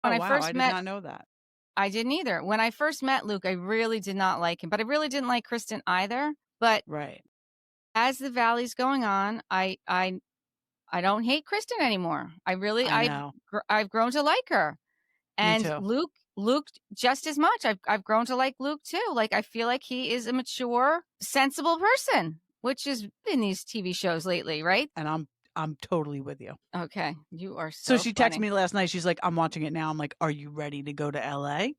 When Oh, I wow. first I did met not know that. I didn't either. When I first met Luke, I really did not like him, but I really didn't like Kristen either. But Right. as the valley's going on, I don't hate Kristen anymore. I know. I've grown to like her. Me And too. Luke just as much. I've grown to like Luke too. Like I feel like he is a mature, sensible person, which is in these TV shows lately, right? And I'm totally with you. Okay, you are So so she texted funny. me last night. She's like, I'm watching it now. I'm like, are you ready to go to LA?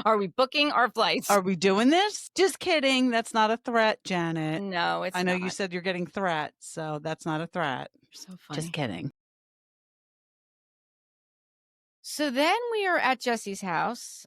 Are we booking our flights? Are we doing this? Just kidding. That's not a threat, Janet. No, I it's know you not. said you're getting threats, so that's not a threat. You're so Just funny. kidding. So then we are at Jesse's house,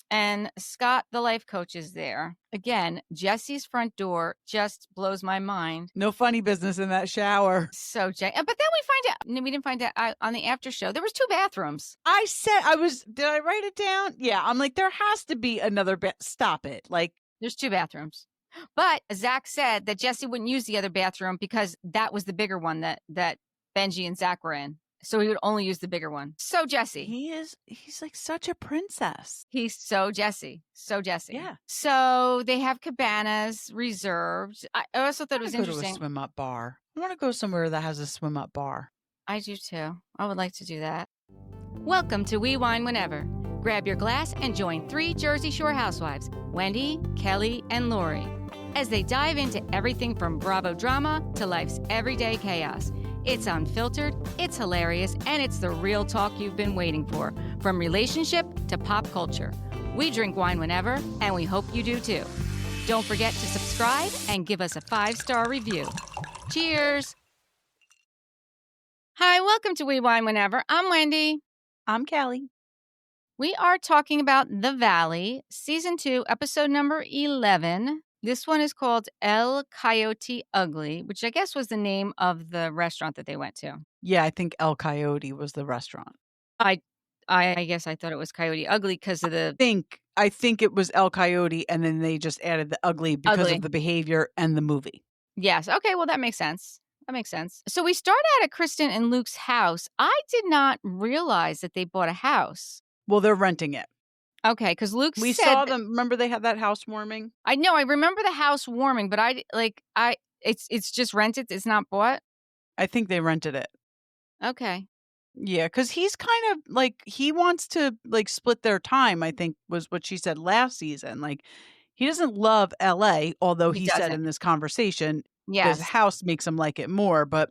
and Scott, the life coach, is there. Again, Jesse's front door just blows my mind. No funny business in that shower. But then we find out. No, we didn't find out on the after show. There was 2 bathrooms. Did I write it down? Yeah. I'm like, there has to be another bit. Stop it. Like, There's 2 bathrooms. But Zack said that Jesse wouldn't use the other bathroom because that was the bigger one that Benji and Zack were in. So he would only use the bigger one. So Jesse. he's like such a princess. He's so Jesse. So Jesse. Yeah. So they have cabanas reserved. I also thought it was I want to go to a interesting. swim up bar. I want to go somewhere that has a swim up bar. I do too. I would like to do that. Welcome to We Wine Whenever. Grab your glass and join 3 Jersey Shore housewives, Wendy, Kelly, and Lori, as they dive into everything from Bravo drama to life's everyday chaos. It's unfiltered, it's hilarious, and it's the real talk you've been waiting for, from relationship to pop culture. We drink wine whenever, and we hope you do too. Don't forget to subscribe and give us a 5-star review. Cheers! Hi, welcome to We Wine Whenever. I'm Wendy. I'm Kelly. We are talking about The Valley, Season 2, Episode number 11. This one is called El Coyote Ugly, which I guess was the name of the restaurant that they went to. Yeah, I think El Coyote was the restaurant. I guess I thought it was Coyote Ugly because of the I think it was El Coyote, and then they just added the ugly because ugly. of the behavior and the movie. Yes. Okay, well, that makes sense. That makes sense. So we start out at Kristen and Luke's house. I did not realize that they bought a house. Well, they're renting it. Okay, because Luke We said saw them. Remember they had that housewarming? I know, I remember the house warming, but it's just rented, it's not bought? I think they rented it. Okay. Yeah, because he's kind of like he wants to like split their time, I think was what she said last season. Like he doesn't love LA, although He he said doesn't. in this conversation this Yes. house makes him like it more, but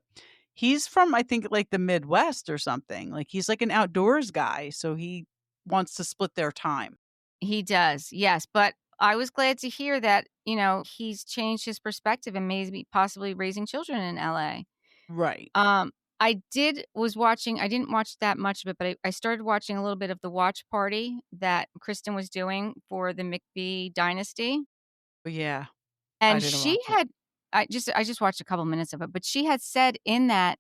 he's from I think like the Midwest or something. Like he's like an outdoors guy, so he wants to split their time. He does, yes, but I was glad to hear that, he's changed his perspective and maybe possibly raising children in LA. Right. I didn't watch that much of it, but I started watching a little bit of the watch party that Kristen was doing for the McBee dynasty, But yeah, I and didn't she watch it. had I just watched a couple minutes of it, but she had said in that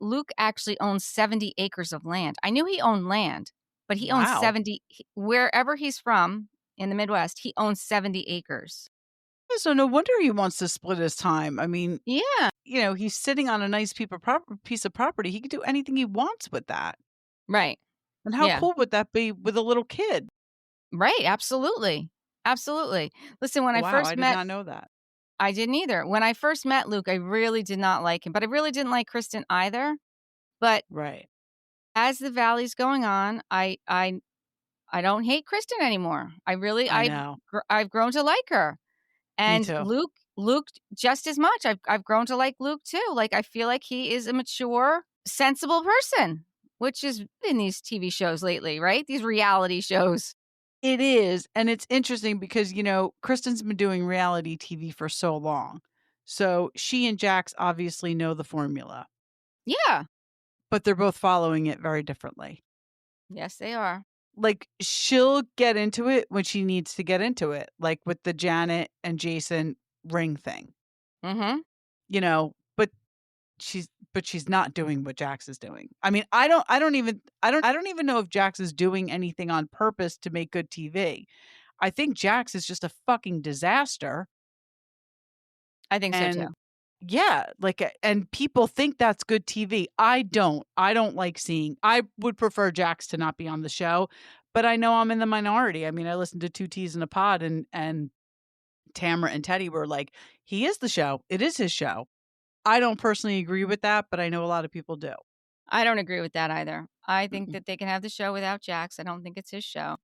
Luke actually owns 70 acres of land. I knew he owned land, but he owns Wow. wherever he's from in the Midwest, he owns 70 acres. So no wonder he wants to split his time. I mean, Yeah, he's sitting on a nice piece of property. He can do anything he wants with that. right. And how Yeah, cool would that be with a little kid? right, absolutely. Absolutely. Listen, when I Wow, first I did met not know that. I didn't either. When I first met Luke, I really did not like him, but I really didn't like Kristen either. But Right. as the valley's going on, I don't hate Kristen anymore. I know. I've grown to like her. Me And too. Luke just as much. I've grown to like Luke too. Like I feel like he is a mature, sensible person, which is in these TV shows lately, right? These reality shows. It is. And it's interesting because, Kristen's been doing reality TV for so long. So she and Jax obviously know the formula, Yeah. but they're both following it very differently. Yes, they are. Like she'll get into it when she needs to get into it, like with the Janet and Jason ring thing, Mm-hmm. but she's not doing what Jax is doing. I mean, I don't even know if Jax is doing anything on purpose to make good TV. I think Jax is just a fucking disaster. I think so And too. Yeah, and people think that's good TV. I don't. I don't like seeing I would prefer Jax to not be on the show, but I know I'm in the minority. I mean, I listened to 2 T's in a Pod and Tamara and Teddy were like, "He is the show. It is his show." I don't personally agree with that, but I know a lot of people do. I don't agree with that either. I think Mm-mm. that they can have the show without Jax. I don't think it's his show.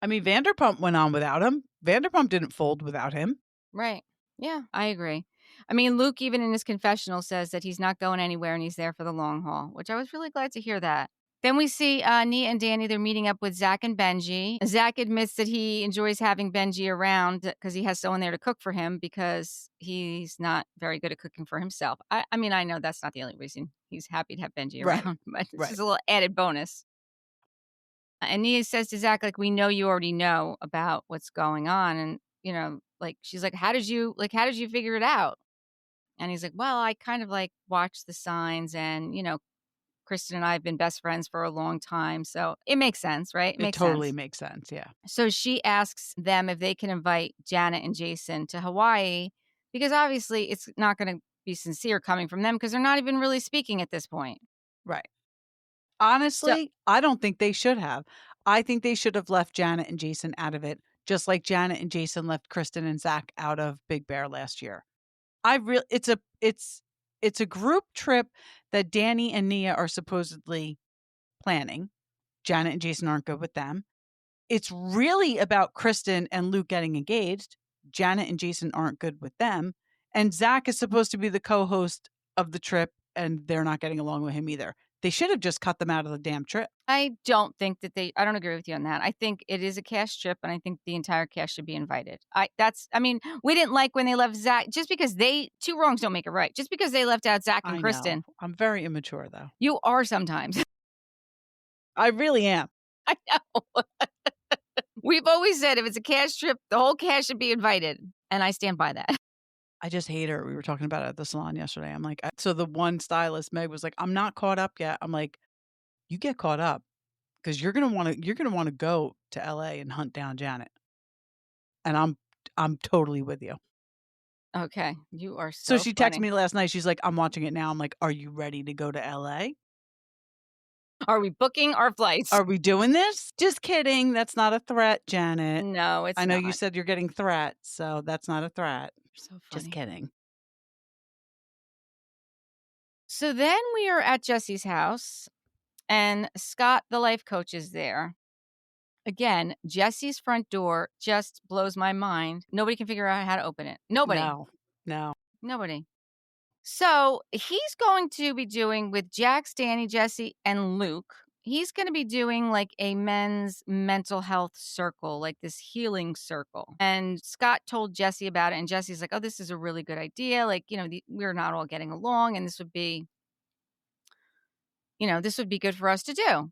I mean, Vanderpump went on without him. Vanderpump didn't fold without him. Right. Yeah, I agree. I mean, Luke, even in his confessional, says that he's not going anywhere and he's there for the long haul, which I was really glad to hear that. Then we see Nia and Danny. They're meeting up with Zack and Benji. Zack admits that he enjoys having Benji around because he has someone there to cook for him because he's not very good at cooking for himself. I mean, I know that's not the only reason he's happy to have Benji Right. around, but it's Right. just a little added bonus. And Nia says to Zack, like, we know you already know about what's going on. And, like, she's like, how did you figure it out? And he's like, well, I kind of like watched the signs and, Kristen and I have been best friends for a long time. So it makes sense, right? It totally makes sense. Yeah. So she asks them if they can invite Janet and Jason to Hawaii because obviously it's not going to be sincere coming from them because they're not even really speaking at this point. Right. So Honestly, I don't think they should have. I think they should have left Janet and Jason out of it, just like Janet and Jason left Kristen and Zack out of Big Bear last year. It's a group trip that Danny and Nia are supposedly planning. Janet and Jason aren't good with them. It's really about Kristen and Luke getting engaged. Janet and Jason aren't good with them. And Zack is supposed to be the co-host of the trip, and they're not getting along with him either. They should have just cut them out of the damn trip. I don't think that I don't agree with you on that. I think it is a cast trip and I think the entire cast should be invited. I mean, we didn't like when they left Zack just because two wrongs don't make it right. Just because they left out Zack and I Kristen. know. I'm very immature, though. You are sometimes. I really am. I know. We've always said if it's a cast trip, the whole cast should be invited. And I stand by that. I just hate her. We were talking about it at the salon yesterday. I'm like, so the one stylist, Meg, was like, I'm not caught up yet. I'm like, you get caught up because you're gonna want to go to LA and hunt down Janet. And I'm totally with you. Okay. You are So so she funny. texted me last night. She's like, I'm watching it now. I'm like, are you ready to go to LA? Are we booking our flights? Are we doing this? Just kidding. That's not a threat, Janet. No, it's I know not. you said you're getting threats, so that's not a threat. You're so funny. Just kidding. So then we are at Jesse's house and Scott, the life coach, is there. Again, Jesse's front door just blows my mind. Nobody can figure out how to open it. Nobody. No. Nobody. So he's going to be doing with Jax, Danny, Jesse, and Luke. He's going to be doing like a men's mental health circle, like this healing circle. And Scott told Jesse about it. And Jesse's like, oh, this is a really good idea. Like, we're not all getting along. And this would be good for us to do.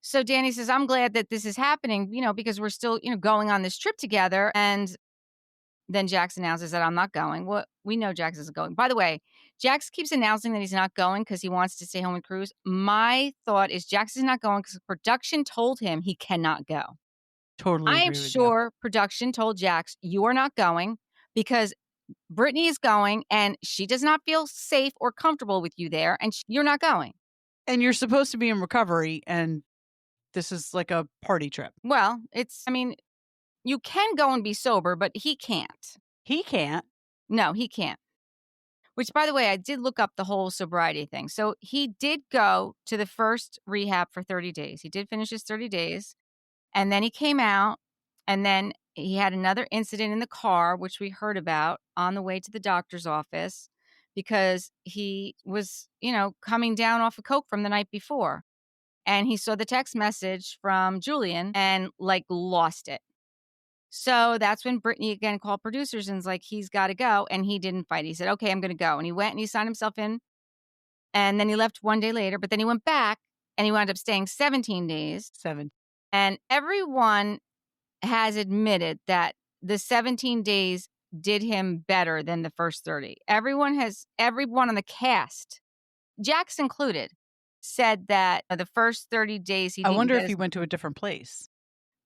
So Danny says, I'm glad that this is happening, because we're still, going on this trip together. And then Jax announces that I'm not going. Well, we know Jax isn't going. By the way, Jax keeps announcing that he's not going because he wants to stay home with Cruz. My thought is Jax is not going because production told him he cannot go. Totally I agree am with sure production told Jax, you are not going because Brittany is going and she does not feel safe or comfortable with you there. And you're not going. And you're supposed to be in recovery, and this is like a party trip. Well, you can go and be sober, but he can't. He can't. No, he can't. Which, by the way, I did look up the whole sobriety thing. So he did go to the first rehab for 30 days. He did finish his 30 days. And then he came out. And then he had another incident in the car, which we heard about on the way to the doctor's office because he was, coming down off of coke from the night before. And he saw the text message from Julian and lost it. So that's when Brittany again called producers and was like, he's got to go. And he didn't fight. He said, okay, I'm going to go. And he went and he signed himself in. And then he left one day later. But then he went back and he wound up staying 17 days. And everyone has admitted that the 17 days did him better than the first 30. Everyone on the cast, Jax included, said that the first 30 days he didn't. I wonder if he went to a different place.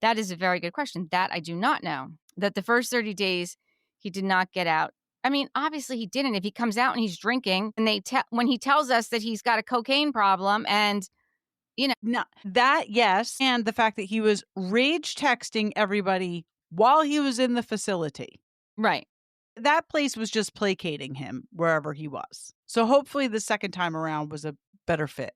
That is a very good question. That I do not know. That the first 30 days he did not get out I mean, obviously he didn't. If he comes out and he's drinking and when he tells us that he's got a cocaine problem and, No, that, yes. And the fact that he was rage texting everybody while he was in the facility. right. That place was just placating him wherever he was. So hopefully the second time around was a better fit.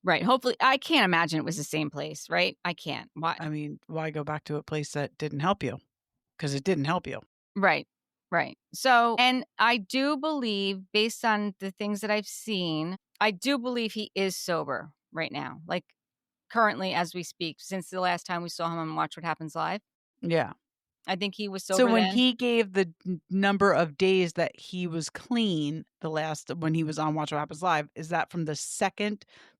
Right. Hopefully, I can't imagine it was the same place, right? I can't. Why? I mean, why go back to a place that didn't help you? Because it didn't help you. Right. Right. So, and I do believe, based on the things that I've seen, I do believe he is sober right now. Like currently, as we speak, since the last time we saw him on Watch What Happens Live. Yeah. I think he was So sober when then. he gave the number of days that he was clean, when he was on Watch What Happens Live, is that from the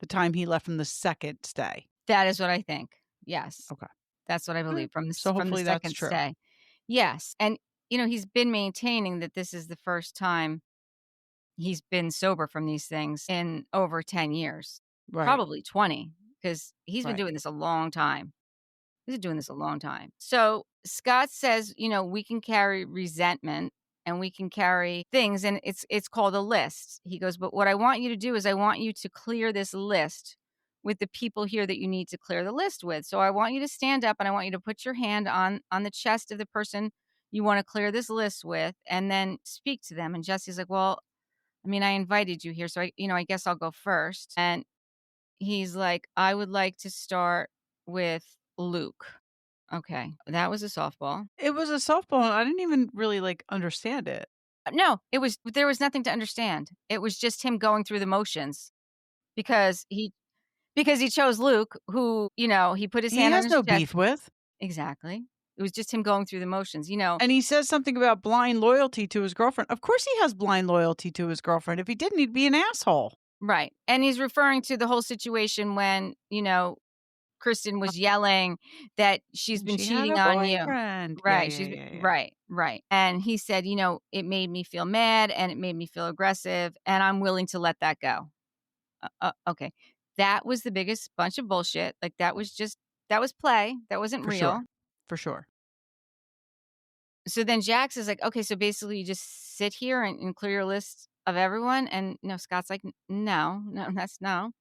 time he left from the second stay? That is what I think. Yes. Okay. That's what I believe So from the hopefully that's second true. stay. Yes. And, he's been maintaining that this is the first time he's been sober from these things in over 10 years, Right. probably 20, because he's been Right. doing this a long time. He's been doing this a long time. So Scott says, we can carry resentment and we can carry things, and it's called a list. He goes, but what I want you to do is I want you to clear this list with the people here that you need to clear the list with. So I want you to stand up and I want you to put your hand on the chest of the person you want to clear this list with, and then speak to them. And Jesse's like, well, I mean, I invited you here, so I guess I'll go first. And he's like, I would like to start with Luke. Okay. That was a softball. It was a softball, and I didn't even really, understand it. No, there was nothing to understand. It was just him going through the motions because he chose Luke, who, he put his He hand on has his no chest. beef with. Exactly. It was just him going through the motions, And he says something about blind loyalty to his girlfriend. Of course he has blind loyalty to his girlfriend. If he didn't, he'd be an asshole. Right. And he's referring to the whole situation when, Kristen was yelling that she's been She had a cheating on you. boyfriend. Yeah, Right. yeah, yeah, yeah. Right. Right. And he said, it made me feel mad and it made me feel aggressive and I'm willing to let that go. Okay. That was the biggest bunch of bullshit. Like that was play. That wasn't For real. sure. For sure. So then Jax is like, okay, so basically you just sit here and clear your list of everyone. And Scott's like, no, that's no.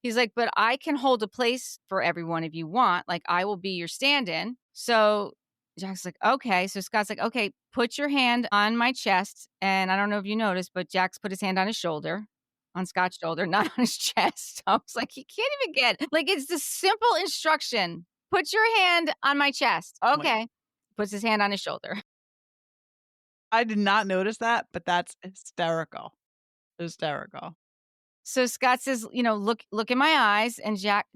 He's like, but I can hold a place for everyone if you want. Like, I will be your stand-in. So Jack's like, okay. So Scott's like, okay, put your hand on my chest. And I don't know if you noticed, but Jax put his hand on his shoulder, on Scott's shoulder, not on his chest. I was like, he can't even get, like, it's the simple instruction. Put your hand on my chest. Okay. Puts his hand on his shoulder. I did not notice that, but that's hysterical. Hysterical. So Scott says, look in my eyes. And Jack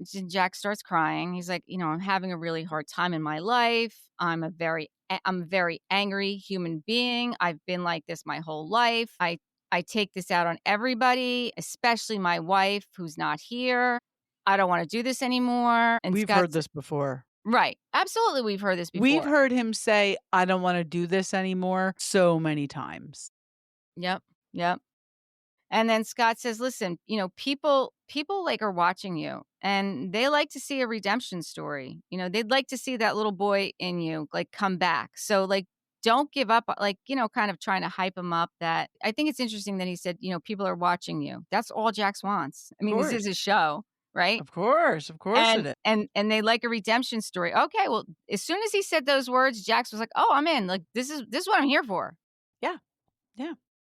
starts crying. He's like, I'm having a really hard time in my life. I'm a very angry human being. I've been like this my whole life. I take this out on everybody, especially my wife who's not here. I don't want to do this anymore. And We've heard this before. Right. Absolutely. We've heard this before. We've heard him say, I don't want to do this anymore so many times. Yep. And then Scott says, listen, people like are watching you and they like to see a redemption story. They'd like to see that little boy in you, like, come back. So, like, don't give up, like, kind of trying to hype him up. That I think it's interesting that he said, people are watching you. That's all Jax wants. I mean, this is his show, right? Of course it is. And they like a redemption story. Okay, well, as soon as he said those words, Jax was like, oh, I'm in. Like, this is what I'm here for. Yeah.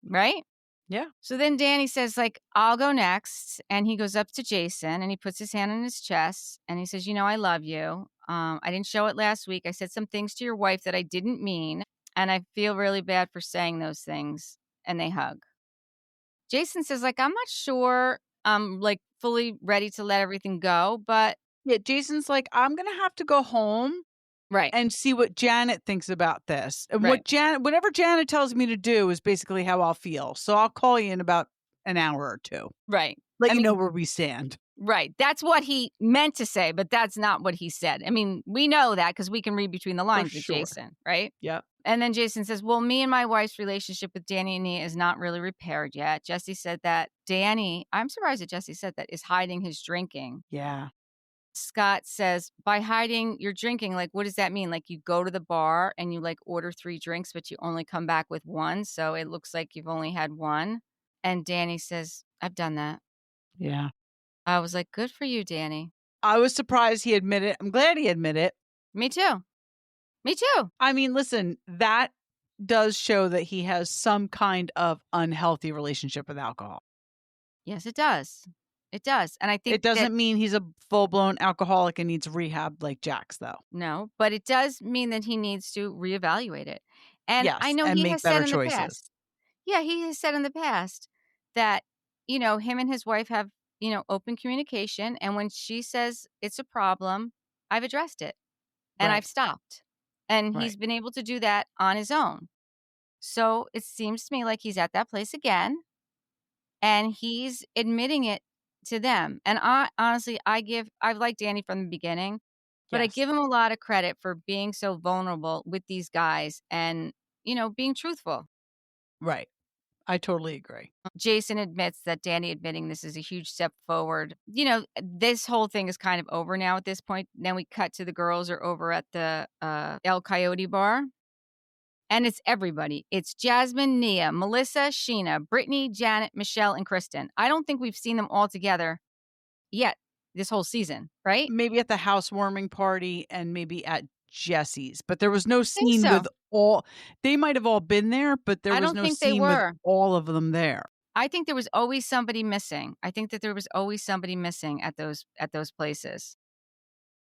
Right? Yeah. So then Danny says, like, I'll go next. And he goes up to Jason and he puts his hand on his chest and he says, I love you. I didn't show it last week. I said some things to your wife that I didn't mean. And I feel really bad for saying those things. And they hug. Jason says, like, I'm not sure I'm, like, fully ready to let everything go. But yeah, Jason's like, I'm going to have to go home. Right. And see what Janet thinks about this. And right. whatever Janet tells me to do is basically how I'll feel. So I'll call you in about an hour or two. Right. Let you know where we stand. Right. That's what he meant to say, but that's not what he said. I mean, we know that because we can read between the lines with Jason, right? Yep. And then Jason says, well, me and my wife's relationship with Danny and Nia is not really repaired yet. Jesse said that I'm surprised that Jesse said that, is hiding his drinking. Yeah. Scott says, by hiding your drinking, like, what does that mean? Like, you go to the bar and you like order 3 drinks, but you only come back with 1. So it looks like you've only had 1. And Danny says, I've done that. Yeah. I was like, good for you, Danny. I was surprised he admitted it. I'm glad he admitted it. Me too. Me too. I mean, listen, that does show that he has some kind of unhealthy relationship with alcohol. Yes, it does. It does. And I think It doesn't mean he's a full-blown alcoholic and needs rehab like Jack's, though. no, but it does mean that he needs to reevaluate it. And I Yes, know and he make has said better in the choices. past. Yeah, he has said in the past that, him and his wife have, open communication. And when she says it's a problem, I've addressed it and Right. I've stopped. And Right. he's been able to do that on his own. So it seems to me like he's at that place again and he's admitting it to them. And I honestly, I've liked Danny from the beginning, but I Yes. give him a lot of credit for being so vulnerable with these guys and, being truthful. Right. I totally agree. Jason admits that Danny admitting this is a huge step forward. This whole thing is kind of over now at this point. Then we cut to the girls are over at the El Coyote bar. And it's everybody. It's Jasmine, Nia, Melissa, Sheena, Brittany, Janet, Michelle, and Kristen. I don't think we've seen them all together yet this whole season, right? Maybe at the housewarming party and maybe at Jesse's, but there was no I think scene so. with all. They might have all been there, but there I was don't no think they scene with were. all of them there. I think there was always somebody missing. I think that there was always somebody missing at those places.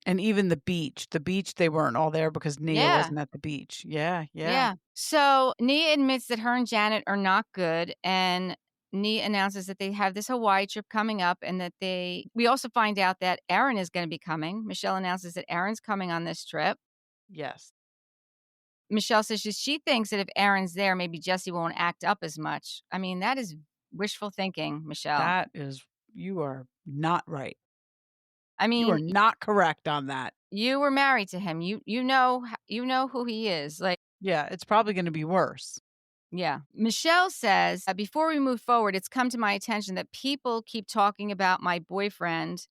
And even the beach, they weren't all there because Nia Yeah. wasn't at the beach. Yeah. Yeah. So Nia admits that her and Janet are not good. And Nia announces that they have this Hawaii trip coming up and that we also find out that Aaron is going to be coming. Michelle announces that Aaron's coming on this trip. Yes. Michelle says she thinks that if Aaron's there, maybe Jesse won't act up as much. I mean, that is wishful thinking, Michelle. You are not right. I mean, You are not correct on that. you were married to him. You know who he is. Like, Yeah, it's probably going to be worse. yeah. Michelle says, before we move forward, it's come to my attention that people keep talking about my boyfriend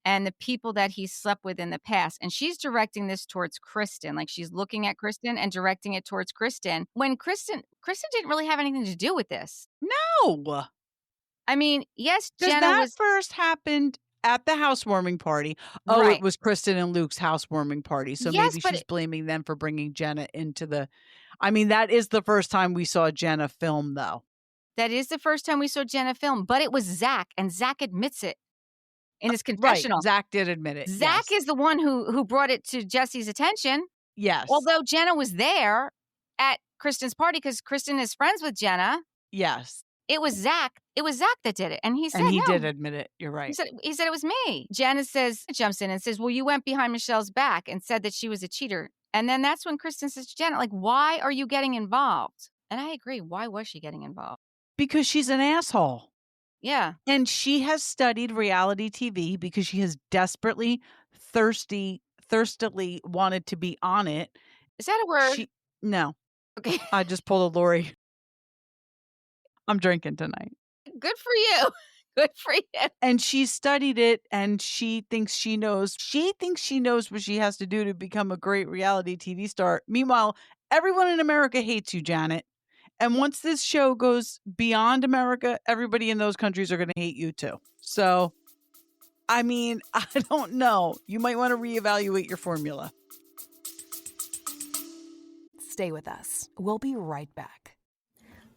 and the people that he slept with in the past. And she's directing this towards Kristen. Like she's looking at Kristen and directing it towards Kristen. When Kristen didn't really have anything to do with this. No. I mean, yes, Because Jenna that was first happened at the housewarming party. Oh, right. it was Kristen and Luke's housewarming party. So Yes, maybe but she's blaming them for bringing Jenna into the. I mean, that is the first time we saw Jenna film, though. that is the first time we saw Jenna film, but it was Zack, and Zack admits it in his confessional. Right. Zack did admit it. Zack yes. is the one who brought it to Jesse's attention. Yes. Although Jenna was there at Kristen's party because Kristen is friends with Jenna. Yes. It was Zack. It was Zack that did it. And he said, and he no. did admit it. You're right. He said it was me. Janice jumps in and says, well, you went behind Michelle's back and said that she was a cheater. And then that's when Kristen says to Janet, like, why are you getting involved? And I agree. Why was she getting involved? Because she's an asshole. Yeah. And she has studied reality TV because she has desperately, thirstily wanted to be on it. Is that a word? No. Okay. I just pulled a Lori. I'm drinking tonight. Good for you. Good for you. And she studied it and she thinks she knows. She thinks she knows what she has to do to become a great reality TV star. Meanwhile, everyone in America hates you, Janet. And once this show goes beyond America, everybody in those countries are going to hate you too. So, I mean, I don't know. You might want to reevaluate your formula. Stay with us. We'll be right back.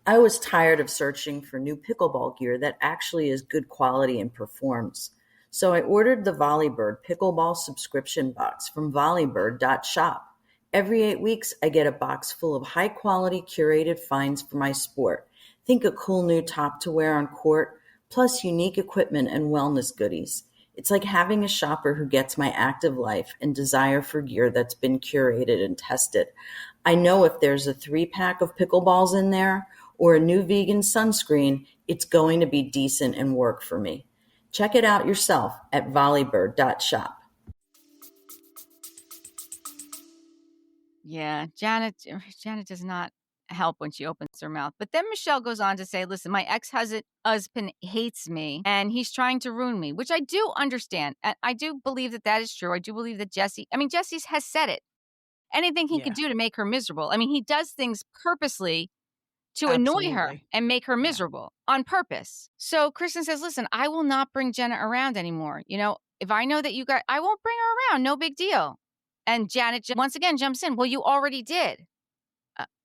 I was tired of searching for new pickleball gear that actually is good quality and performs. So I ordered the Volleybird pickleball subscription box from volleybird.shop. Every 8 weeks, I get a box full of high-quality curated finds for my sport. Think a cool new top to wear on court, plus unique equipment and wellness goodies. It's like having a shopper who gets my active life and desire for gear that's been curated and tested. I know if there's a 3-pack of pickleballs in there or a new vegan sunscreen, it's going to be decent and work for me. Check it out yourself at volleybird.shop. Yeah, Janet does not help when she opens her mouth. But then Michelle goes on to say, listen, my ex-husband hates me and he's trying to ruin me, which I do understand. And I do believe that is true. I do believe that Jesse has said it. Anything he could do to make her miserable. I mean, he does things purposely to annoy her and make her miserable on purpose. So Kristen says, listen, I will not bring Jenna around anymore. If I know that I won't bring her around. No big deal. And Janet once again jumps in. Well, you already did.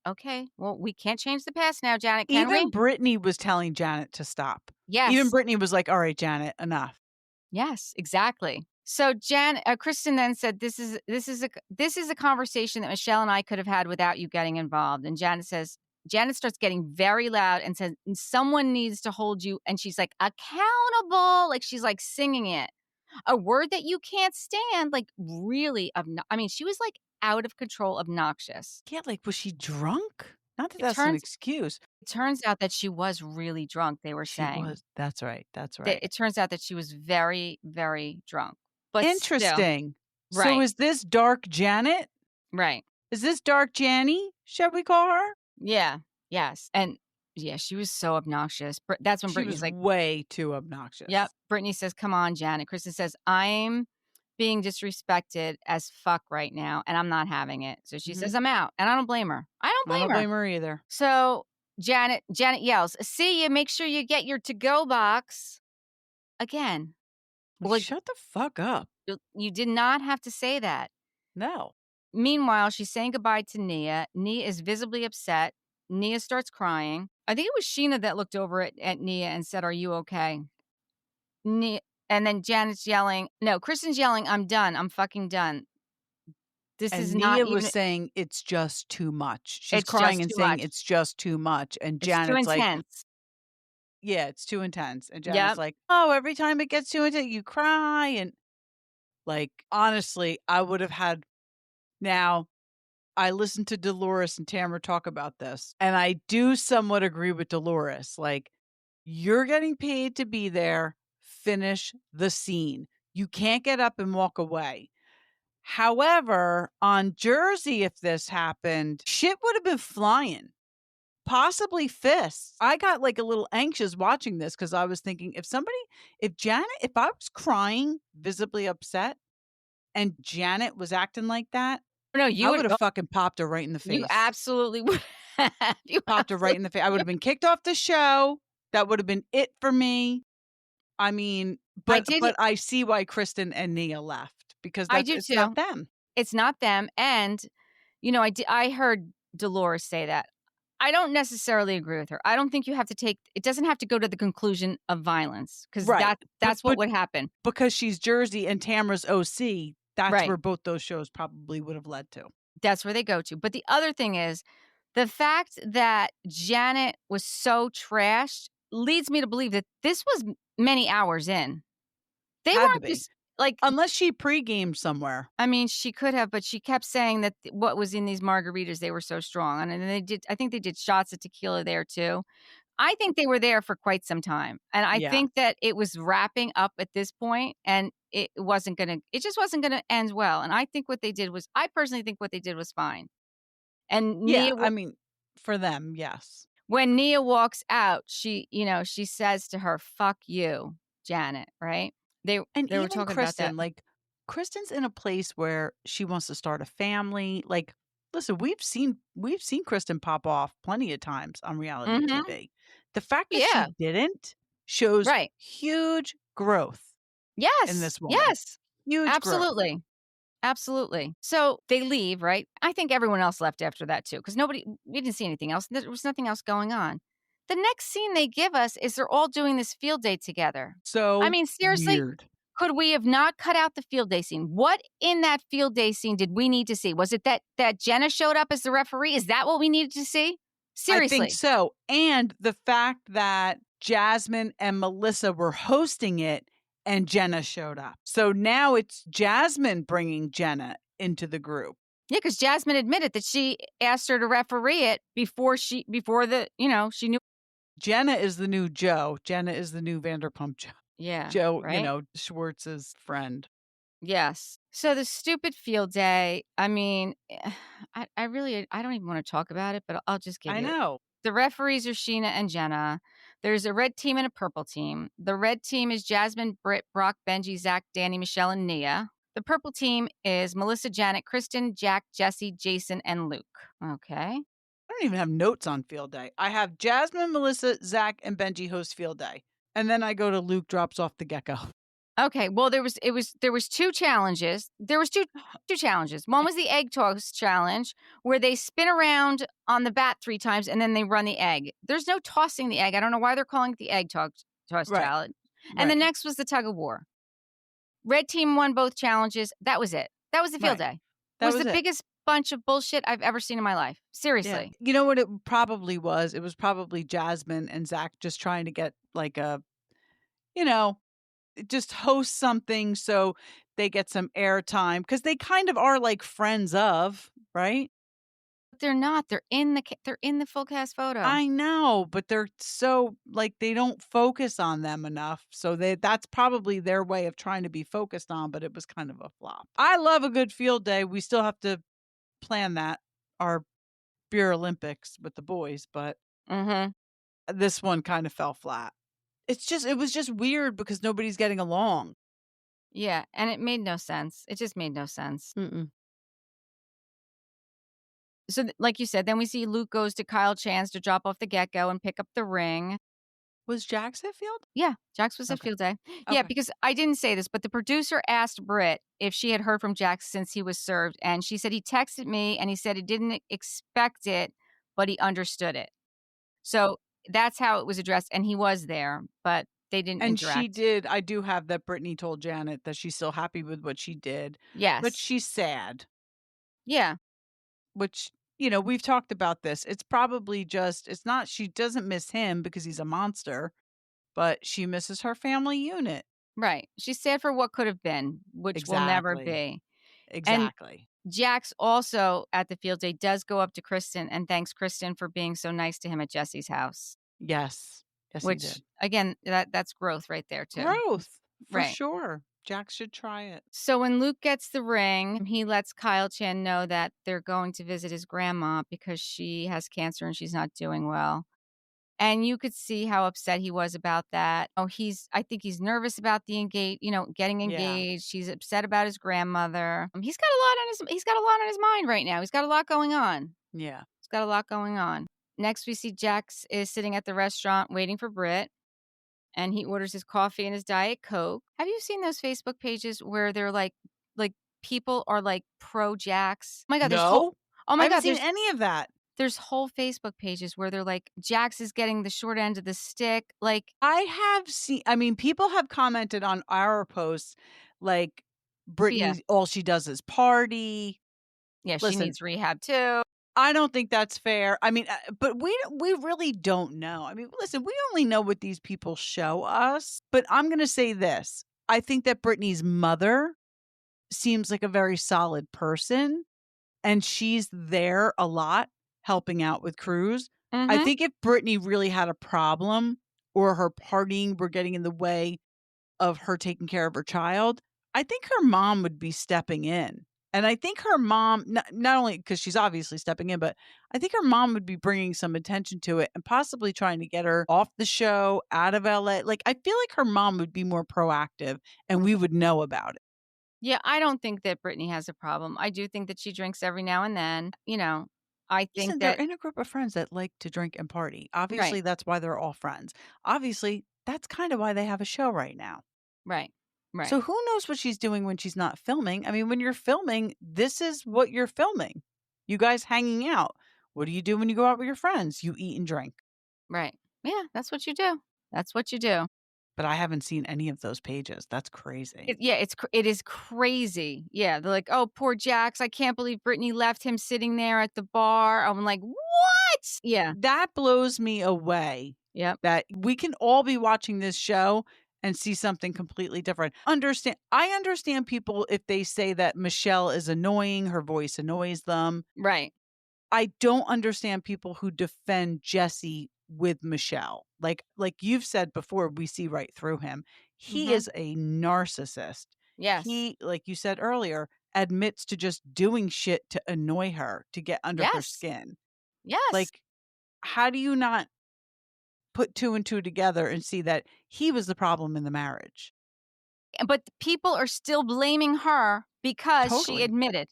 Okay. Well, we can't change the past now, Janet, can we? Even Brittany was telling Janet to stop. Yes. Even Brittany was like, all right, Janet, enough. Yes, exactly. So Kristen then said, this is a conversation that Michelle and I could have had without you getting involved. And Janet starts getting very loud and says, someone needs to hold you. And she's like, accountable. Like she's like singing it. A word that you can't stand, like really, she was like out of control, obnoxious. Yeah, like, was she drunk? Not that that's an excuse. It turns out that she was really drunk, they were saying. She was. That's right. It turns out that she was very, very drunk. But interesting. Still, so is this Dark Janet? Right. Is this Dark Janny, shall we call her? Yeah. Yes. And yeah, she was so obnoxious. That's when Brittany's like, way too obnoxious. Yep. Brittany says, come on, Janet. Kristen says, I'm being disrespected as fuck right now, and I'm not having it. So she says, I'm out. And I don't blame her. I don't blame her either. So Janet yells, see you, make sure you get your to-go box. Again. Well, shut the fuck up. You did not have to say that. No. Meanwhile, she's saying goodbye to Nia. Nia is visibly upset. Nia starts crying. I think it was Sheena that looked over at Nia and said, are you okay? Nia, and then Janet's yelling, no, Kristen's yelling, I'm done. I'm fucking done. Nia was saying it's just too much. She's crying and saying it's just too much. And Janet's like, yeah, it's too intense. And Janet's like, oh, every time it gets too intense, you cry. And like, honestly, I would have had. Now, I listened to Dolores and Tamara talk about this, and I do somewhat agree with Dolores. Like, you're getting paid to be there. Finish the scene. You can't get up and walk away. However, on Jersey, if this happened, shit would have been flying. Possibly fists. I got like a little anxious watching this because I was thinking if I was crying, visibly upset, and Janet was acting like that, no, I would have fucking popped her right in the face. You absolutely would. You popped her right in the face. I would have been kicked off the show. That would have been it for me. I mean, but I see why Kristen and Nia left because it's not them. It's not them. And, I heard Dolores say that. I don't necessarily agree with her. I don't think it doesn't have to go to the conclusion of violence because that's what would happen. Because she's Jersey and Tamara's OC, that's where both those shows probably would have led to. That's where they go to. But the other thing is the fact that Janet was so trashed leads me to believe that this was many hours in. They weren't just like, unless she pre-gamed somewhere. I mean, she could have, but she kept saying that what was in these margaritas, they were so strong. And I think they did shots of tequila there too. I think they were there for quite some time. And I think that it was wrapping up at this point and it just wasn't going to end well. And I personally think what they did was fine. And Nia, for them, yes. When Nia walks out, she says to her, fuck you, Janet, right? They were talking Kristen, about that. Like, Kristen's in a place where she wants to start a family. Like, listen, we've seen Kristen pop off plenty of times on reality TV. The fact that she didn't shows huge growth. Yes. In this woman. Yes. Huge Absolutely. growth. Absolutely. So they leave, right? I think everyone else left after that too, because we didn't see anything else. There was nothing else going on. The next scene they give us is they're all doing this field day together. So seriously, weird. Could we have not cut out the field day scene? What in that field day scene did we need to see? Was it that Jenna showed up as the referee? Is that what we needed to see? Seriously. I think so. And the fact that Jasmine and Melissa were hosting it and Jenna showed up. So now it's Jasmine bringing Jenna into the group. Yeah, because Jasmine admitted that she asked her to referee it before she knew. Jenna is the new Joe. Jenna is the new Vanderpump Joe. Yeah. Joe, right? Schwartz's friend. Yes. So the stupid field day, I mean, I don't even want to talk about it, but I'll just give I you. know. The referees are Sheena and Jenna. There's a red team and a purple team. The red team is Jasmine, Britt, Brock, Benji, Zach, Danny, Michelle, and Nia. The purple team is Melissa, Janet, Kristen, Jack, Jesse, Jason, and Luke. Okay. I don't even have notes on field day. I have Jasmine, Melissa, Zach, and Benji host field day. And then I go to Luke drops off the gecko. Okay, well there was two challenges. There was two challenges. One was the egg toss challenge where they spin around on the bat 3 times and then they run the egg. There's no tossing the egg. I don't know why they're calling it the egg toss Right. challenge. And the Right. next was the tug of war. Red team won both challenges. That was it. That was the field day. That It was the it. biggest bunch of bullshit I've ever seen in my life. Seriously. Yeah. You know what it probably was? It was probably Jasmine and Zach just trying to get like a, just host something so they get some airtime because they kind of are like friends of, right? But they're not. They're in the full cast photo. I know, but they're so like they don't focus on them enough. So that's probably their way of trying to be focused on, but it was kind of a flop. I love a good field day. We still have to plan that, our beer Olympics with the boys, but this one kind of fell flat. It was just weird because nobody's getting along. Yeah, and it made no sense. It just made no sense. Mm-mm. So, like you said, then we see Luke goes to Kyle Chan's to drop off the gecko and pick up the ring. Was Jax at field? Yeah, Jax was at Okay. field day. Yeah, Okay. because I didn't say this, but the producer asked Britt if she had heard from Jax since he was served. And she said he texted me and he said he didn't expect it, but he understood it. So that's how it was addressed. And he was there, but they didn't And interact. she did. I do have that Brittany told Janet that she's still happy with what she did. Yes. But she's sad. Yeah. Which, we've talked about this. It's probably she doesn't miss him because he's a monster, but she misses her family unit. Right. She's sad for what could have been, which will never be. Exactly. And Jax also at the field day does go up to Kristen and thanks Kristen for being so nice to him at Jesse's house. Yes. Yes, Which, he did. again, that's growth right there, too. Growth, for Right. sure. Jax should try it. So when Luke gets the ring, he lets Kyle Chan know that they're going to visit his grandma because she has cancer and she's not doing well. And you could see how upset he was about that. Oh, I think he's nervous about getting engaged. He's upset about his grandmother. He's got a lot on his mind right now. He's got a lot going on. Yeah. He's got a lot going on. Next, we see Jax is sitting at the restaurant waiting for Britt, and he orders his coffee and his Diet Coke. Have you seen those Facebook pages where they're like people are like pro Jax? Oh my God, No. I haven't seen any of that. There's whole Facebook pages where they're like, Jax is getting the short end of the stick. Like, I have seen, people have commented on our posts, like, Brittany, all she does is party. Yeah, Listen, she needs rehab too. I don't think that's fair. But we really don't know. Listen, we only know what these people show us. But I'm going to say this. I think that Brittany's mother seems like a very solid person, and she's there a lot helping out with Cruz. I think if Brittany really had a problem or her partying were getting in the way of her taking care of her child, I think her mom would be stepping in. And I think her mom, not only because she's obviously stepping in, but I think her mom would be bringing some attention to it and possibly trying to get her off the show, out of LA. Like, I feel like her mom would be more proactive and we would know about it. Yeah, I don't think that Brittany has a problem. I do think that she drinks every now and then. I think Listen, that they're in a group of friends that like to drink and party. Obviously, that's why they're all friends. Obviously, that's kind of why they have a show right now. Right. So who knows what she's doing when she's not filming? When you're filming, this is what you're filming. You guys hanging out. What do you do when you go out with your friends? You eat and drink. Right. Yeah, that's what you do. That's what you do. But I haven't seen any of those pages. That's crazy. It is crazy. Yeah, they're like, oh, poor Jax. I can't believe Brittany left him sitting there at the bar. I'm like, what? Yeah. That blows me away. Yep. That we can all be watching this show and see something completely different. I understand people if they say that Michelle is annoying, her voice annoys them. Right. I don't understand people who defend Jesse with Michelle. Like you've said before, we see right through him. He is a narcissist. Yes. He, like you said earlier, admits to just doing shit to annoy her, to get under her Yes. skin. Yes. Like, how do you not put 2 and 2 together and see that he was the problem in the marriage? But people are still blaming her because she Totally. admitted.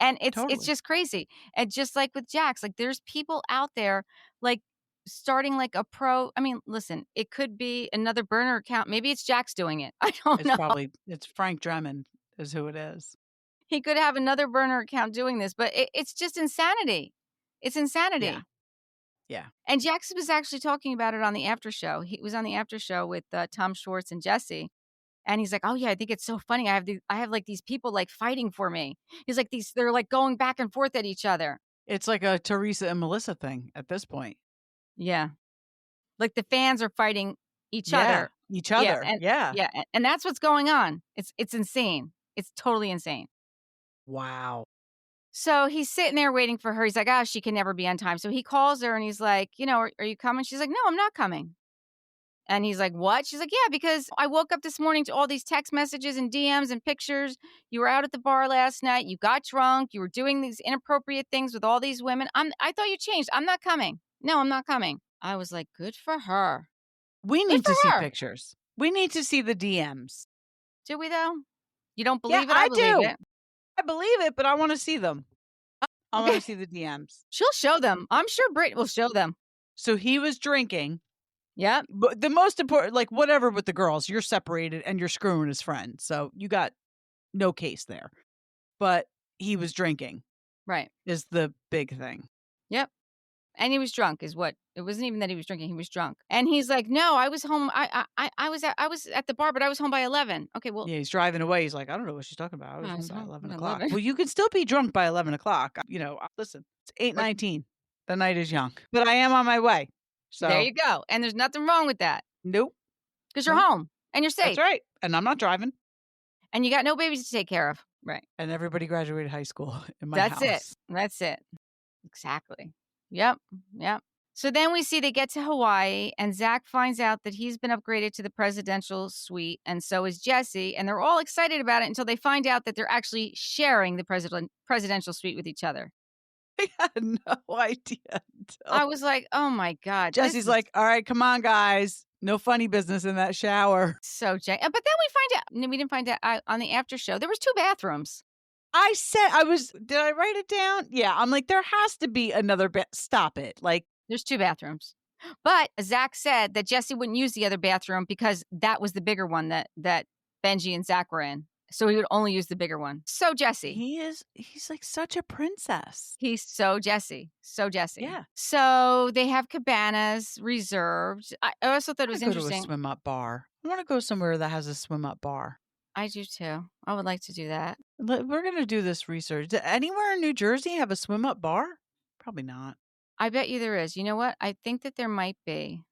And it's Totally. just crazy. And just like with Jax, like there's people out there like starting like a pro. I mean, listen, it could be another burner account. Maybe it's Jax doing it. I don't know. It's Frank Drebin is who it is. He could have another burner account doing this, but it's just insanity. It's insanity. Yeah. And Jax was actually talking about it on the after show. He was on the after show with Tom Schwartz and Jesse. And he's like, "Oh yeah, I think it's so funny. I have like these people like fighting for me." He's like, they're like going back and forth at each other. It's like a Teresa and Melissa thing at this point. Yeah. Like the fans are fighting each other. Each other. And, Yeah. yeah. And that's what's going on. It's insane. It's totally insane. Wow. So he's sitting there waiting for her. He's like, "Oh, she can never be on time." So he calls her and he's like, "Are you coming?" She's like, "No, I'm not coming." And he's like, "What?" She's like, "Yeah, because I woke up this morning to all these text messages and DMs and pictures. You were out at the bar last night. You got drunk. You were doing these inappropriate things with all these women. I thought you changed. I'm not coming. No, I'm not coming." I was like, good for her. We Good need for to see her. pictures. We need to see the DMs. Do we though? You don't Yeah, believe it? I believe do. it. I believe it, but I want to see them. I want Okay. to see the DMs. She'll show them. I'm sure Britt will show them. So he was drinking. Yep. But the most important, like whatever with the girls, you're separated and you're screwing his friend. So you got no case there. But he was drinking Right. is the big thing. Yep. And he was drunk is what. It wasn't even that he was drinking. He was drunk. And he's like, "No, I was home. I was at the bar, but I was home by 11." Okay, well. Yeah, he's driving away. He's like, I don't know what she's talking about. I was I home was by home 11 at o'clock. 11. Well, you can still be drunk by 11 o'clock. Listen, it's 8:19. The night is young. But I am on my way. So There you go. And there's nothing wrong with that. Nope. Because you're Nope. home and you're safe. That's right. And I'm not driving. And you got no babies to take care of. Right. And everybody graduated high school in my That's house. That's it. Exactly. Yep. So then we see they get to Hawaii and Zack finds out that he's been upgraded to the presidential suite and so is Jesse. And they're all excited about it until they find out that they're actually sharing the presidential suite with each other. I had no idea. I was like, oh my God. Jesse's like, all right, come on, guys. No funny business in that shower. So, but then we find out, no, we didn't find out on the after show, there was 2 bathrooms. Did I write it down? Yeah. I'm like, there has to be another stop it. Like, there's 2 bathrooms. But Zack said that Jesse wouldn't use the other bathroom because that was the bigger one that Benji and Zack were in. So he would only use the bigger one. So Jesse. He's like such a princess. He's so Jesse. So Jesse. Yeah. So they have cabanas reserved. I also thought it was interesting. Go to a swim up bar. I want to go somewhere that has a swim up bar. I do too. I would like to do that. We're going to do this research. Does anywhere in New Jersey have a swim up bar? Probably not. I bet you there is. You know what? I think that there might be.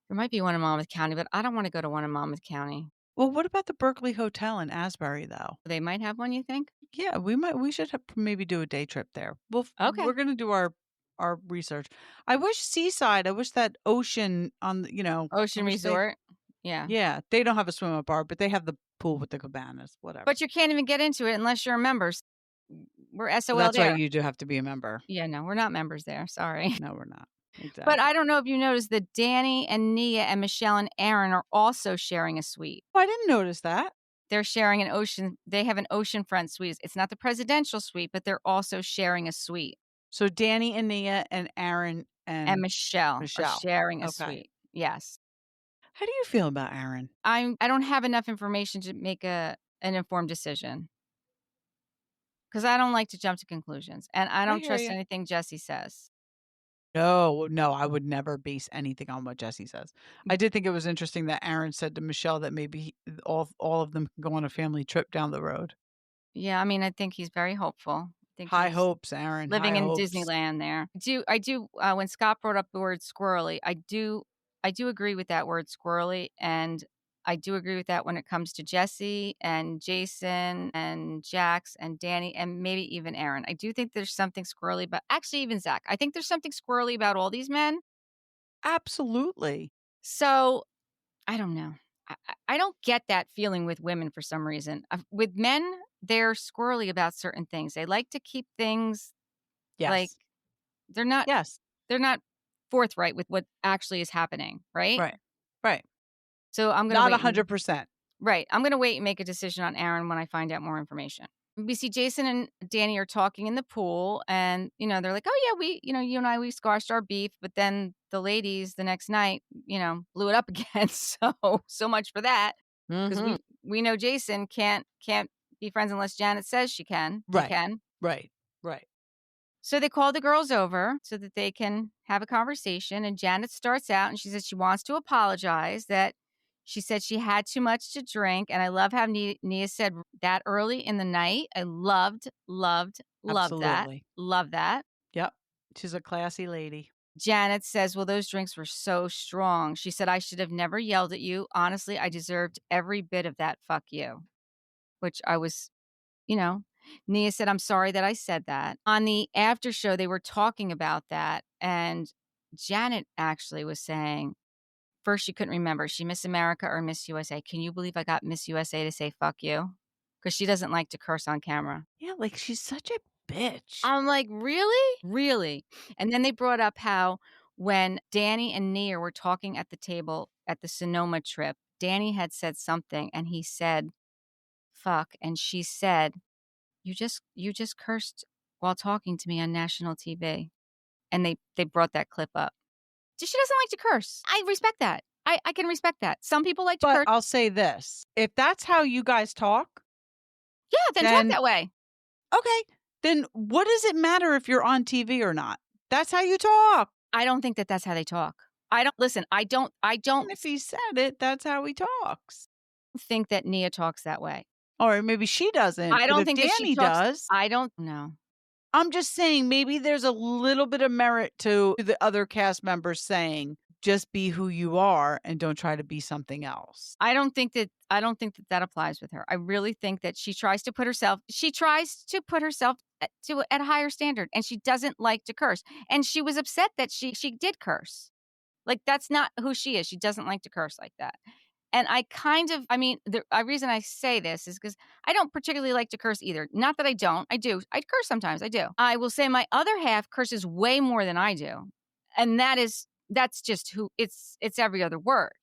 There might be one in Monmouth County, but I don't want to go to one in Monmouth County. Well, what about the Berkeley Hotel in Asbury, though? They might have one, you think? Yeah, we should maybe do a day trip there. Okay. We're going to do our research. I wish Seaside, I wish that ocean on, Ocean Resort. Yeah. Yeah, they don't have a swim up bar, but they have the pool with the cabanas, whatever. But you can't even get into it unless you're a member. We're SOL That's there. why you do have to be a member. Yeah, no, we're not members there. Sorry. No, we're not. Exactly. But I don't know if you noticed that Danny and Nia and Michelle and Aaron are also sharing a suite. Oh, I didn't notice that. They're sharing an ocean. They have an oceanfront suite. It's not the presidential suite, but they're also sharing a suite. So Danny and Nia and Aaron and Michelle are sharing a suite. Yes. How do you feel about Aaron? I don't have enough information to make an informed decision. Because I don't like to jump to conclusions. And I don't trust anything Jesse says. No, I would never base anything on what Jesse says. I did think it was interesting that Aaron said to Michelle that maybe all of them can go on a family trip down the road. Yeah, I mean, I think he's very hopeful. High hopes, Aaron. Living in Disneyland there. I do. When Scott brought up the word squirrely, I do agree with that word squirrely, and I do agree with that when it comes to Jesse and Jason and Jax and Danny and maybe even Aaron. I do think there's something squirrely about, actually even Zack. I think there's something squirrely about all these men. Absolutely. So I don't know. I don't get that feeling with women for some reason. With men, they're squirrely about certain things. They like to keep things like Yes. they're not Yes. forthright with what actually is happening, right? Right. Right. So I'm going to Not wait. 100%. Right. I'm going to wait and make a decision on Aaron when I find out more information. We see Jason and Danny are talking in the pool, and they're like, "Oh yeah, we, you and I, we squashed our beef." But then the ladies the next night, blew it up again. So much for that, because Mhm. we know Jason can't be friends unless Janet says she can. They Right. can. Right. Right. So they call the girls over so that they can have a conversation. And Janet starts out and she says she wants to apologize, that she said she had too much to drink. And I love how Nia said that early in the night. I loved that. Absolutely. Love that. Yep. She's a classy lady. Janet says, well, those drinks were so strong. She said, I should have never yelled at you. Honestly, I deserved every bit of that. Fuck you. Which I was, Nia said, I'm sorry that I said that. On the after show, they were talking about that. And Janet actually was saying, first, she couldn't remember. She Miss America or Miss USA. Can you believe I got Miss USA to say fuck you? Because she doesn't like to curse on camera. Yeah, like she's such a bitch. I'm like, really? Really? And then they brought up how when Danny and Nia were talking at the table at the Sonoma trip, Danny had said something and he said, fuck. And she said, you just cursed while talking to me on national TV. And they brought that clip up. She doesn't like to curse. I respect that. I can respect that. Some people like to But curse. I'll say this. If that's how you guys talk, Yeah, then talk that way. okay, then what does it matter if you're on TV or not? That's how you talk. I don't think that that's how they talk. I don't And if he said it, that's how he talks. think that Nia talks that way. Or maybe she doesn't. I don't but if think Danny that she talks. does. I don't know. I'm just saying maybe there's a little bit of merit to the other cast members saying, just be who you are and don't try to be something else. I don't think that that applies with her. I really think that she tries to put herself at a higher standard, and she doesn't like to curse. And she was upset that she did curse. Like, that's not who she is. She doesn't like to curse like that. And the reason I say this is because I don't particularly like to curse either. Not that I don't. I do. I curse sometimes. I do. I will say my other half curses way more than I do. And that's just who it's every other word.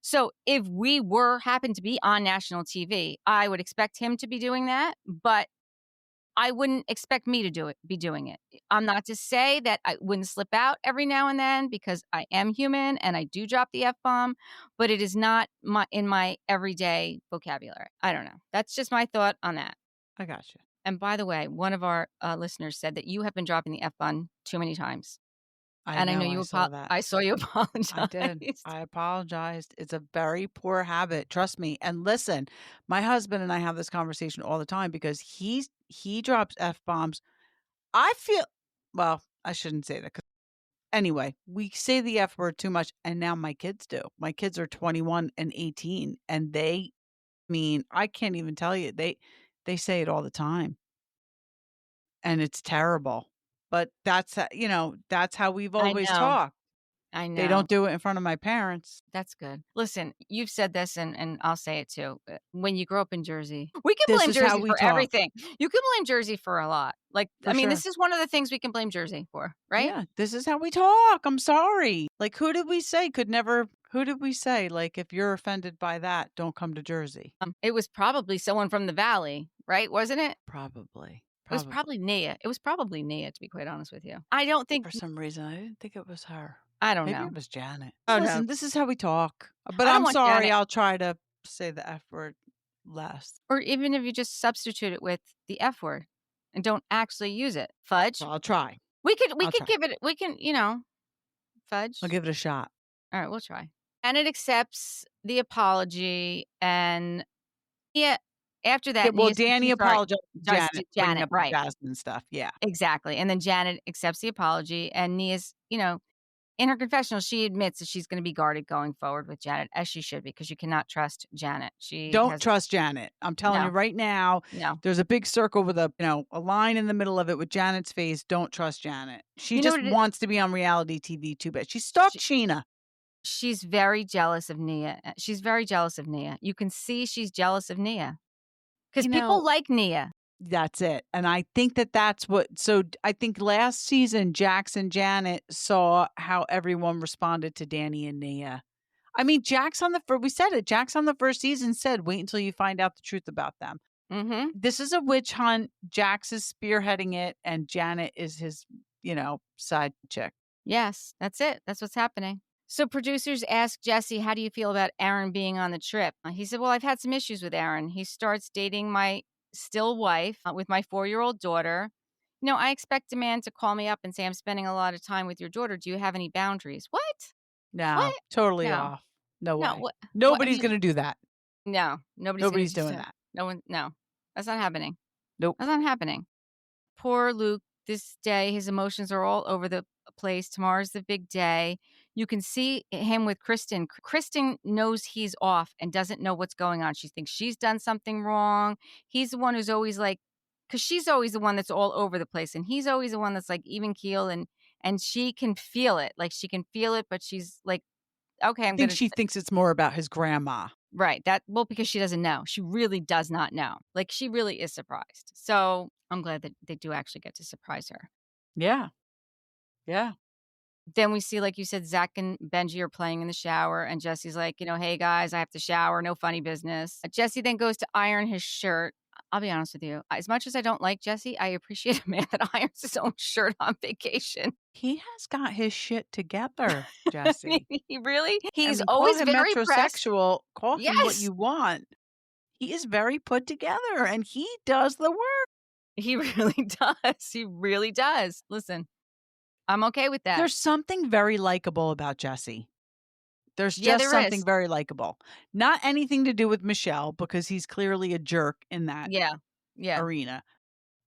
So if we happened to be on national TV, I would expect him to be doing that, but I wouldn't expect me to be doing it. I'm not to say that I wouldn't slip out every now and then, because I am human and I do drop the F-bomb, but it is not in my everyday vocabulary. I don't know. That's just my thought on that. I got you. And by the way, one of our listeners said that you have been dropping the F-bomb too many times. I know you saw that. I saw you apologize. I did. I apologized. It's a very poor habit. Trust me. And listen, my husband and I have this conversation all the time because he drops F-bombs. I shouldn't say that. Anyway, we say the F word too much, and now my kids do. My kids are 21 and 18, and I can't even tell you. They say it all the time. And it's terrible. But that's how we've always talked. I know. They don't do it in front of my parents. That's good. Listen, you've said this, and I'll say it too. When you grow up in Jersey, we can blame Jersey for everything. You can blame Jersey for a lot. This is one of the things we can blame Jersey for, right? Yeah, this is how we talk. I'm sorry. Like, who did we say who did we say, like, if you're offended by that, don't come to Jersey? It was probably someone from the Valley, right? Wasn't it? Probably. It was probably Nia. It was probably Nia, to be quite honest with you. I don't think. For some reason, I didn't think it was her. I don't know. Maybe it was Janet. Oh, Listen, no. this is how we talk. But I'm sorry. Janet. I'll try to say the F word less. Or even if you just substitute it with the F word and don't actually use it. Fudge. Well, I'll try. We could give it, fudge. I'll give it a shot. All right, we'll try. And it accepts the apology. And after that. Yeah, well, Danny apologized to Janet, right. Jasmine stuff. Yeah. Exactly. And then Janet accepts the apology, and Nia's, in her confessional, she admits that she's going to be guarded going forward with Janet, as she should be, because you cannot trust Janet. Don't trust Janet. I'm telling you right now. No. There's a big circle with a line in the middle of it with Janet's face. Don't trust Janet. She just wants to be on reality TV too bad. She stalked Sheena. She's very jealous of Nia. She's very jealous of Nia. You can see she's jealous of Nia because people like Nia. That's it. And I think that's what, so I think last season, Jax and Janet saw how everyone responded to Danny and Nia. I mean, Jax on the first season said, wait until you find out the truth about them. Mm-hmm. This is a witch hunt. Jax is spearheading it and Janet is his, side chick. Yes, that's it. That's what's happening. So producers ask Jesse, how do you feel about Aaron being on the trip? He said, well, I've had some issues with Aaron. He starts dating my still wife with my 4-year-old daughter. I expect a man to call me up and say, I'm spending a lot of time with your daughter. Do you have any boundaries? What? No, What? totally No. off. No way. What? Nobody's going to do that. No, Nobody's doing that. No one. No, that's not happening. Nope. That's not happening. Poor Luke. This day, his emotions are all over the place. Tomorrow's the big day. You can see him with Kristen. Kristen knows he's off and doesn't know what's going on. She thinks she's done something wrong. He's the one who's always like, because she's always the one that's all over the place. And he's always the one that's like even keel and she can feel it. Like she can feel it, but she's like, okay, she thinks it's more about his grandma. Right. Because she doesn't know. She really does not know. Like she really is surprised. So I'm glad that they do actually get to surprise her. Yeah. Yeah. Then we see, like you said, Zack and Benji are playing in the shower. And Jesse's like, hey, guys, I have to shower. No funny business. Jesse then goes to iron his shirt. I'll be honest with you. As much as I don't like Jesse, I appreciate a man that irons his own shirt on vacation. He has got his shit together, Jesse. He really? He's call always him very metrosexual. Call him what Yes. you want. He is very put together and he does the work. He really does. He really does. Listen, I'm okay with that. There's something very likable about Jesse. There's Yeah, just there something is. very likable. Not anything to do with Michelle because he's clearly a jerk in that arena.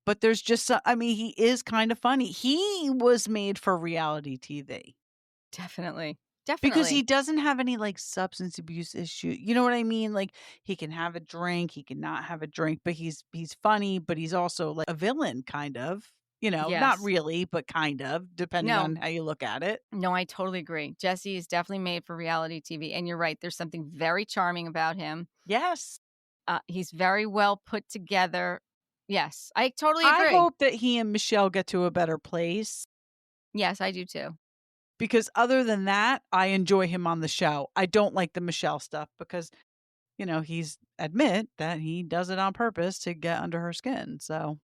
But there's just, he is kind of funny. He was made for reality TV. Definitely. Because he doesn't have any like substance abuse issue. You know what I mean? Like he can have a drink, he can not have a drink, but he's funny, but he's also like a villain kind of. Not really, but kind of, depending on how you look at it. No, I totally agree. Jesse is definitely made for reality TV. And you're right. There's something very charming about him. Yes. He's very well put together. Yes, I totally agree. I hope that he and Michelle get to a better place. Yes, I do too. Because other than that, I enjoy him on the show. I don't like the Michelle stuff because, he's admit that he does it on purpose to get under her skin. So.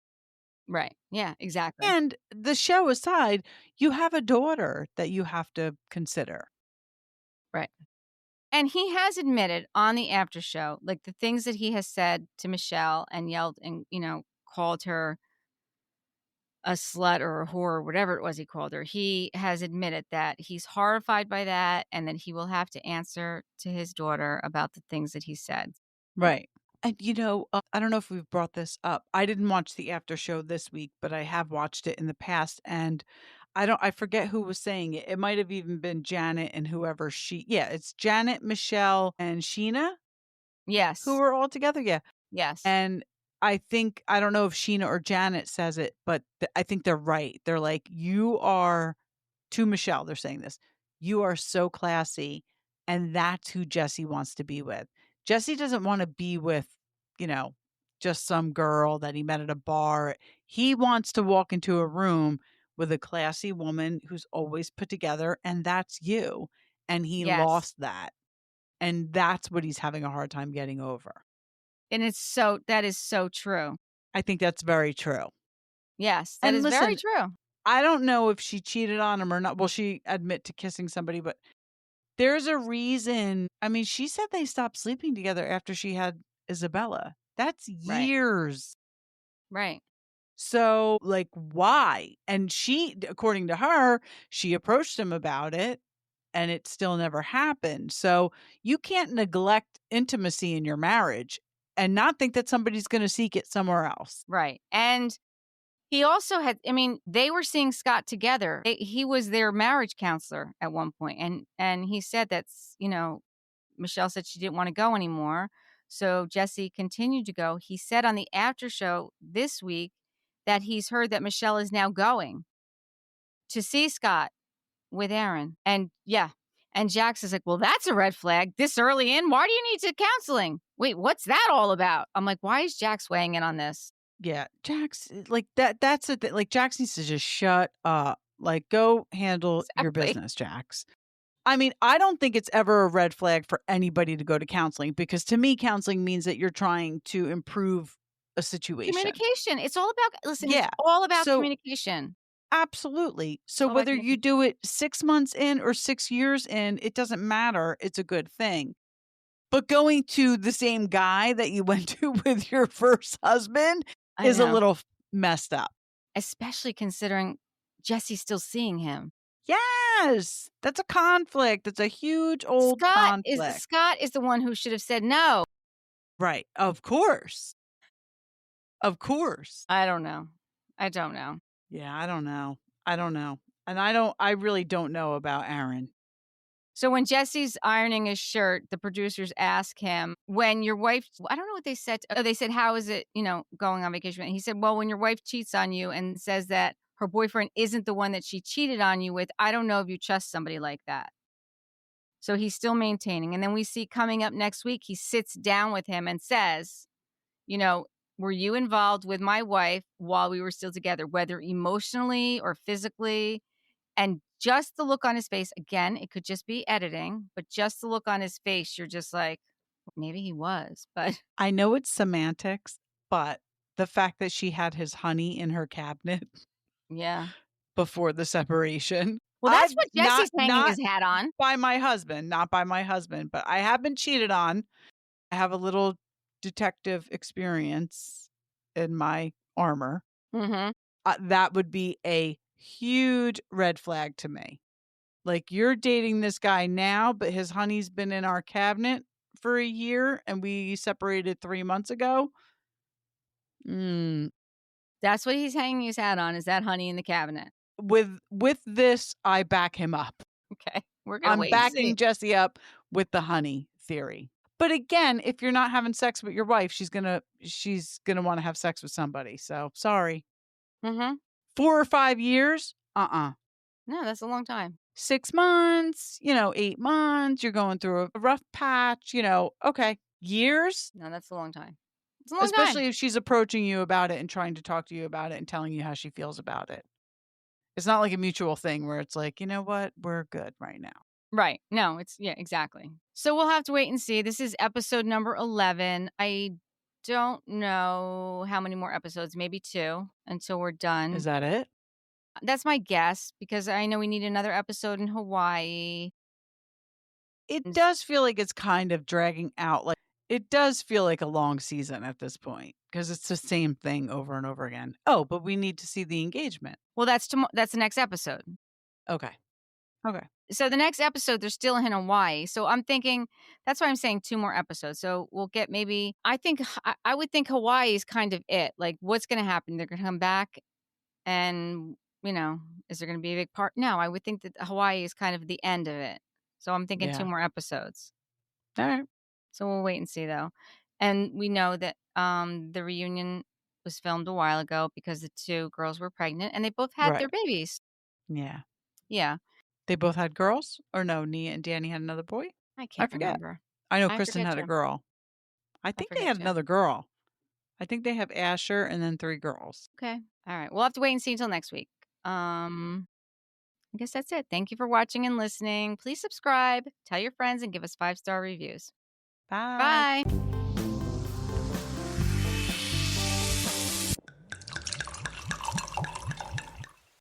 Right. Yeah, exactly. And the show aside, you have a daughter that you have to consider. Right. And he has admitted on the after show, like the things that he has said to Michelle and yelled and, called her a slut or a whore or whatever it was he called her. He has admitted that he's horrified by that and that he will have to answer to his daughter about the things that he said. Right. And, I don't know if we've brought this up. I didn't watch the after show this week, but I have watched it in the past. And I forget who was saying it. It might have even been Janet and whoever it's Janet, Michelle, and Sheena. Yes. Who were all together. Yeah. Yes. And I don't know if Sheena or Janet says it, but I think they're right. They're like, you are, to Michelle, they're saying this, you are so classy. And that's who Jesse wants to be with. Jesse doesn't want to be with, just some girl that he met at a bar. He wants to walk into a room with a classy woman who's always put together, and that's you. And he lost that. And that's what he's having a hard time getting over. And that is so true. I think that's very true. Yes, that is very true. I don't know if she cheated on him or not. Well, she admit to kissing somebody, but there's a reason. I mean, she said they stopped sleeping together after she had Isabella. That's years. Right. So, like, why? And she, according to her, she approached him about it and it still never happened. So you can't neglect intimacy in your marriage and not think that somebody's going to seek it somewhere else. Right. And he also they were seeing Scott together. He was their marriage counselor at one point. And he said that's, Michelle said she didn't want to go anymore. So Jesse continued to go. He said on the after show this week that he's heard that Michelle is now going to see Scott with Aaron. And And Jax is like, well, that's a red flag this early in. Why do you need to counseling? Wait, what's that all about? I'm like, why is Jax weighing in on this? Yeah, Jax, like that's it. Like Jax needs to just shut up. Like, go handle your Exactly. business, Jax. I mean, I don't think it's ever a red flag for anybody to go to counseling, because to me, counseling means that you're trying to improve a situation. Communication. It's all about, listen, Yeah. it's all about So communication. absolutely. So all about whether you do it 6 months in or 6 years in, it doesn't matter. It's a good thing. But going to the same guy that you went to with your first husband I is a know. little messed up. Especially considering Jesse's still seeing him. Yes, that's a conflict. That's a huge old conflict. Scott is the one who should have said no. Right. Of course. Of course. I don't know. Yeah, I don't know. And I really don't know about Aaron. So when Jesse's ironing his shirt, the producers ask him, when your wife, I don't know what they said. They said, how is it, going on vacation? And he said, well, when your wife cheats on you and says that her boyfriend isn't the one that she cheated on you with, I don't know if you trust somebody like that. So he's still maintaining. And then we see coming up next week, he sits down with him and says, were you involved with my wife while we were still together, whether emotionally or physically? And just the look on his face, again, it could just be editing, but just the look on his face, you're just like, maybe he was, but I know it's semantics, but the fact that she had his honey in her cabinet yeah. before the separation. Well, that's what not Jesse's hanging his hat on. by my husband, not by my husband, but I have been cheated on. I have a little detective experience in my armor. Mm-hmm. That would be a huge red flag to me. Like, you're dating this guy now, but his honey's been in our cabinet for a year and we separated 3 months ago. That's what he's hanging his hat on, is that honey in the cabinet. With this, I back him up. Okay. We're going to wait I'm and see. backing Jesse up with the honey theory. But again, if you're not having sex with your wife, she's gonna want to have sex with somebody. So sorry. Mm-hmm. 4 or 5 years? No, that's a long time. 6 months, 8 months, you're going through a rough patch, okay. Years? No, that's a long time. It's a long Especially time. if she's approaching you about it and trying to talk to you about it and telling you how she feels about it. It's not like a mutual thing where it's like, you know what? We're good right now. Right. No, exactly. So we'll have to wait and see. This is episode number 11. I don't know how many more episodes, maybe 2 until we're done. Is that it? That's my guess, because I know we need another episode in Hawaii. It does feel like it's kind of dragging out. Like, it does feel like a long season at this point because it's the same thing over and over again. Oh, but we need to see the engagement. Well, that's the next episode. Okay. So the next episode, they're still in Hawaii. So I'm thinking, that's why I'm saying 2 more episodes. So we'll get I would think Hawaii is kind of it. Like, what's going to happen? They're going to come back and, is there going to be a big part? No, I would think that Hawaii is kind of the end of it. So I'm thinking 2 more episodes. All right. So we'll wait and see, though. And we know that the reunion was filmed a while ago because the 2 girls were pregnant and they both had their babies. Yeah. Yeah. They both had girls? Or no, Nia and Danny had another boy? I can't forget. remember. I know Kristen had a girl. I think they had another girl. I think they have Asher and then 3 girls. Okay. All right. We'll have to wait and see until next week. I guess that's it. Thank you for watching and listening. Please subscribe, tell your friends, and give us 5-star reviews. Bye. Bye.